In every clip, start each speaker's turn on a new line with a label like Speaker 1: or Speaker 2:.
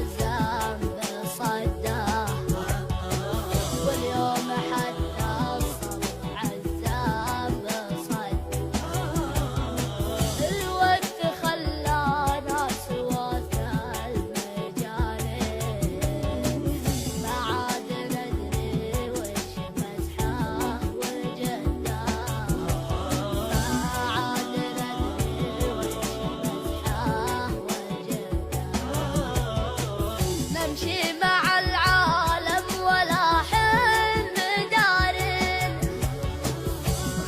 Speaker 1: عزام بصده، واليوم حتى الصبر عزام بصده. الوقت خلانا سواك المجانين، ما عاد ندري وش مزحه وجده، ما عاد ندري وش مزحه وجده. نمشي مع العالم ولا حين مدارين،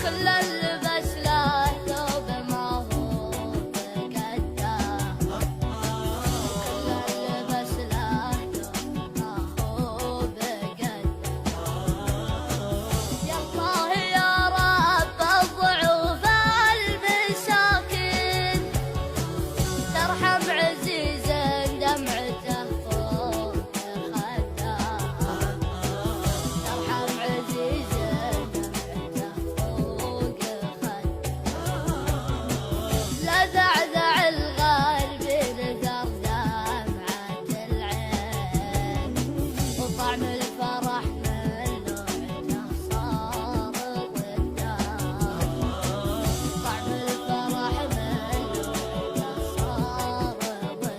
Speaker 1: كل البس له ثوب ما هو بقده، كل البس له ثوب ما هو بقده. يا الله يا رب الضعوف المساكين، ترحم عزيز دمعته فوق خده، ترحم عزيز دمعته فوق خده. لذعذع الغالبين ذر دمعة العين، وطعم الفرح من لوعته صار ضده، طعم الفرح من لوعته صار ضده.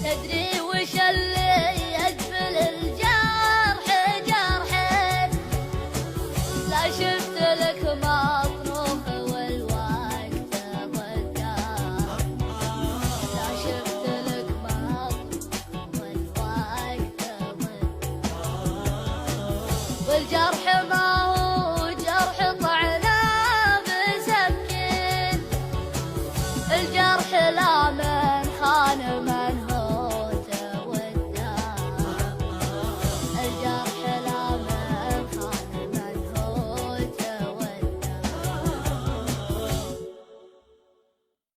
Speaker 1: تدري وش اللي يقبل الجرح جرحين، لا شفت لك مطروح والوقت ضده، لا شفت لك مطروح والوقت ضده. والجرح